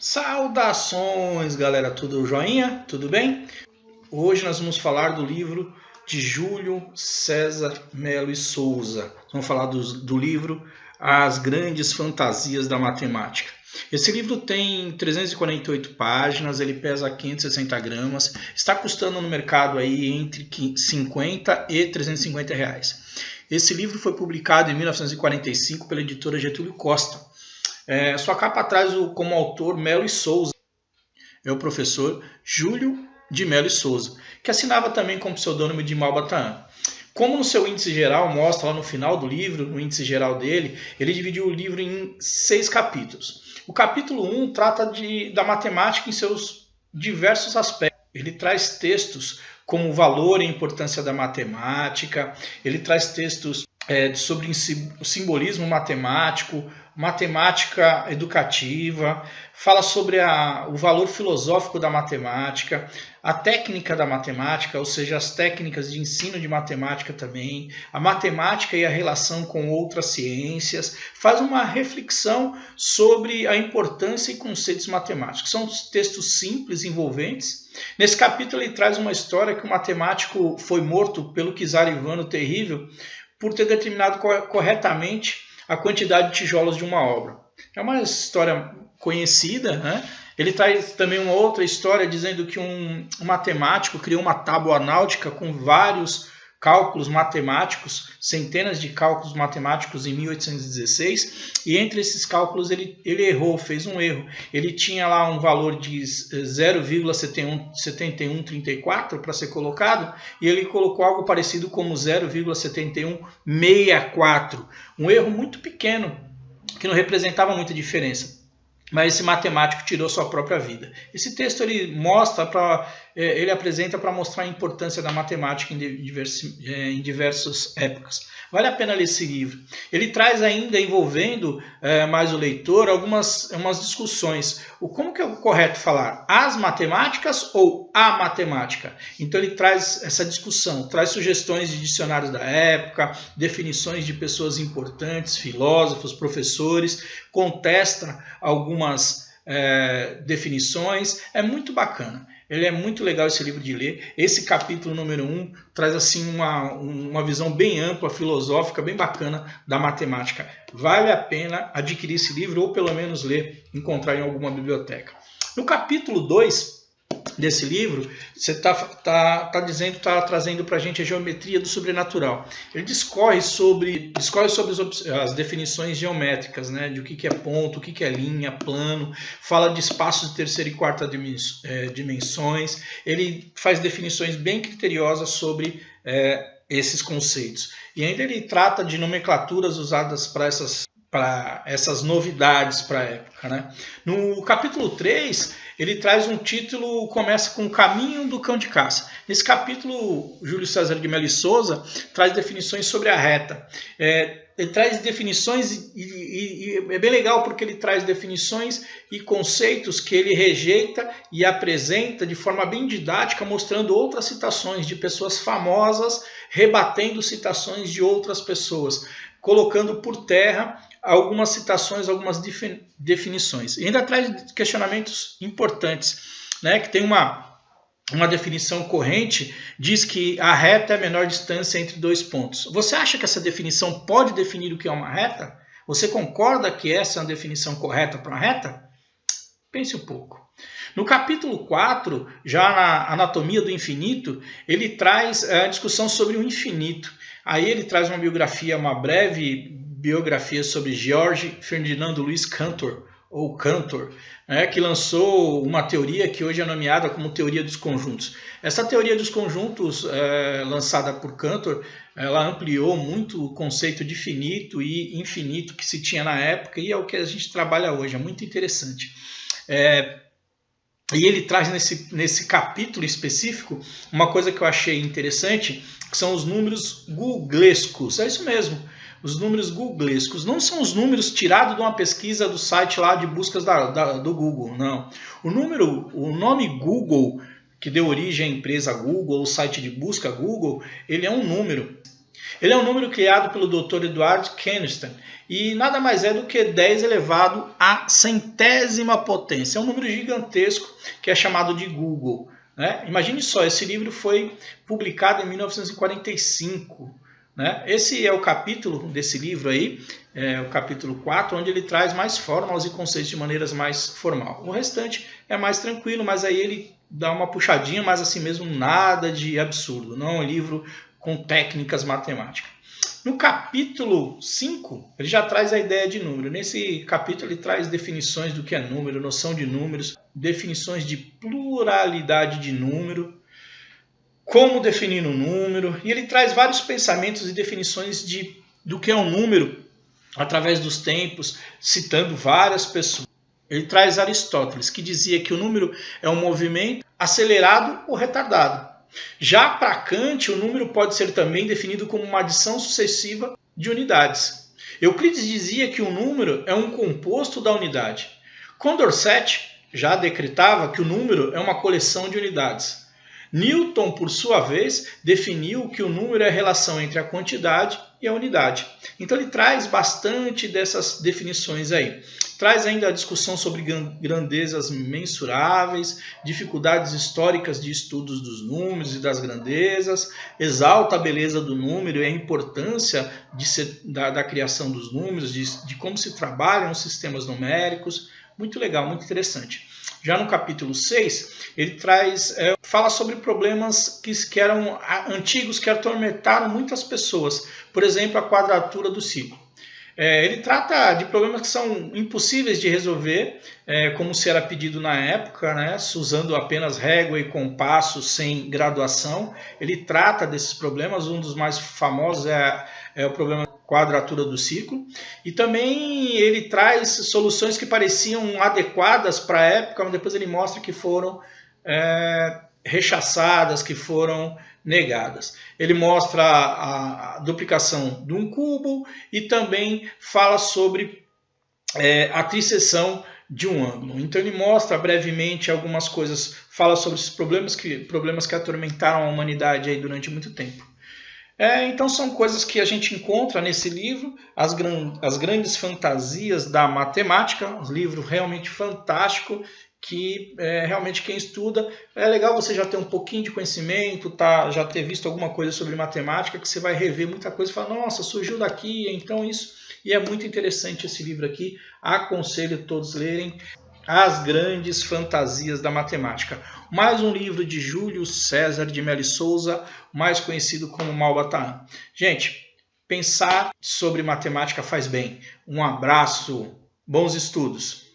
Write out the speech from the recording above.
Saudações, galera, tudo joinha? Tudo bem? Hoje nós vamos falar do livro de Júlio César Melo e Souza. Vamos falar do livro As Grandes Fantasias da Matemática. Esse livro tem 348 páginas, ele pesa 560 gramas, está custando no mercado aí entre 50 e 350 reais. Esse livro foi publicado em 1945 pela editora Getúlio Costa. Sua capa traz como autor Melo e Souza, é o professor Júlio de Melo e Souza, que assinava também com o pseudônimo de Malbataan. Como no seu índice geral, mostra lá no final do livro, no índice geral dele, ele dividiu o livro em 6 capítulos. O capítulo 1 trata da matemática em seus diversos aspectos. Ele traz textos como o valor e a importância da matemática, ele traz textos sobre o simbolismo matemático, matemática educativa, fala sobre o valor filosófico da matemática, a técnica da matemática, ou seja, as técnicas de ensino de matemática também, a matemática e a relação com outras ciências, faz uma reflexão sobre a importância e conceitos matemáticos. São textos simples, envolventes. Nesse capítulo ele traz uma história que o matemático foi morto pelo czar Ivan o Terrível por ter determinado corretamente a quantidade de tijolos de uma obra. É uma história conhecida, né? Ele traz também uma outra história dizendo que um matemático criou uma tábua náutica com vários cálculos matemáticos, centenas de cálculos matemáticos em 1816, e entre esses cálculos ele errou, fez um erro. Ele tinha lá um valor de 0,7134 para ser colocado, e ele colocou algo parecido como 0,7164. Um erro muito pequeno, que não representava muita diferença. Mas esse matemático tirou sua própria vida. Esse texto ele apresenta para mostrar a importância da matemática em diversas épocas. Vale a pena ler esse livro. Ele traz ainda, envolvendo mais o leitor, umas discussões. Como que é o correto falar? As matemáticas ou a matemática? Então ele traz essa discussão, traz sugestões de dicionários da época, definições de pessoas importantes, filósofos, professores, contesta algumas definições. É muito bacana. Ele é muito legal esse livro de ler. Esse capítulo número 1 traz assim uma visão bem ampla, filosófica, bem bacana da matemática. Vale a pena adquirir esse livro ou pelo menos ler, encontrar em alguma biblioteca. No capítulo 2 desse livro, você está trazendo para a gente a geometria do sobrenatural. Ele discorre sobre as definições geométricas, né, de o que é ponto, o que é linha, plano, fala de espaços de terceira e quarta dimensões. Ele faz definições bem criteriosas sobre esses conceitos. E ainda ele trata de nomenclaturas usadas para essas novidades para a época, né? No capítulo 3, ele traz um título, começa com o caminho do cão de caça. Nesse capítulo, Júlio César de Melo e Souza traz definições sobre a reta. Ele traz definições e é bem legal porque ele traz definições e conceitos que ele rejeita e apresenta de forma bem didática, mostrando outras citações de pessoas famosas, rebatendo citações de outras pessoas, colocando por terra algumas citações, algumas definições. E ainda traz questionamentos importantes, né? Que tem uma definição corrente, diz que a reta é a menor distância entre dois pontos. Você acha que essa definição pode definir o que é uma reta? Você concorda que essa é uma definição correta para uma reta? Pense um pouco. No capítulo 4, já na anatomia do infinito, ele traz a discussão sobre o infinito. Aí ele traz uma breve biografia sobre George Ferdinando Luiz Cantor, ou Cantor, né, que lançou uma teoria que hoje é nomeada como teoria dos conjuntos. Essa teoria dos conjuntos, lançada por Cantor, ela ampliou muito o conceito de finito e infinito que se tinha na época, e é o que a gente trabalha hoje, é muito interessante. E ele traz nesse capítulo específico uma coisa que eu achei interessante, que são os números googlescos. É isso mesmo. Os números googlescos não são os números tirados de uma pesquisa do site lá de buscas do Google, não. O nome Google, que deu origem à empresa Google, ou site de busca Google, ele é um número. Ele é um número criado pelo Dr. Edward Kensington e nada mais é do que 10 elevado à centésima potência. É um número gigantesco que é chamado de Google. Né? Imagine só, esse livro foi publicado em 1945. Né? Esse é o capítulo desse livro aí, o capítulo 4, onde ele traz mais fórmulas e conceitos de maneiras mais formal. O restante é mais tranquilo, mas aí ele dá uma puxadinha, mas assim mesmo nada de absurdo. Não é um livro com técnicas matemáticas. No capítulo 5, ele já traz a ideia de número. Nesse capítulo ele traz definições do que é número, noção de números, definições de pluralidade de número, como definir um número, e ele traz vários pensamentos e definições do que é um número através dos tempos, citando várias pessoas. Ele traz Aristóteles, que dizia que o número é um movimento acelerado ou retardado. Já para Kant, o número pode ser também definido como uma adição sucessiva de unidades. Euclides dizia que o número é um composto da unidade. Condorcet já decretava que o número é uma coleção de unidades. Newton, por sua vez, definiu que o número é a relação entre a quantidade e a unidade. Então ele traz bastante dessas definições aí. Traz ainda a discussão sobre grandezas mensuráveis, dificuldades históricas de estudos dos números e das grandezas, exalta a beleza do número e a importância da criação dos números, de como se trabalham os sistemas numéricos. Muito legal, muito interessante. Já no capítulo 6, ele fala sobre problemas que eram antigos, que atormentaram muitas pessoas. Por exemplo, a quadratura do ciclo. Ele trata de problemas que são impossíveis de resolver, como se era pedido na época, né, usando apenas régua e compasso sem graduação. Ele trata desses problemas, um dos mais famosos é o problema quadratura do ciclo, e também ele traz soluções que pareciam adequadas para a época, mas depois ele mostra que foram rechaçadas, que foram negadas. Ele mostra a duplicação de um cubo e também fala sobre a trisseção de um ângulo. Então ele mostra brevemente algumas coisas, fala sobre esses problemas que atormentaram a humanidade aí durante muito tempo. Então são coisas que a gente encontra nesse livro, as grandes fantasias da matemática, um livro realmente fantástico, que realmente quem estuda, é legal você já ter um pouquinho de conhecimento, já ter visto alguma coisa sobre matemática, que você vai rever muita coisa e falar, nossa, surgiu daqui, então isso, e é muito interessante esse livro aqui, aconselho todos lerem. As Grandes Fantasias da Matemática. Mais um livro de Júlio César de Mello Souza, mais conhecido como Malbataan. Gente, pensar sobre matemática faz bem. Um abraço, bons estudos.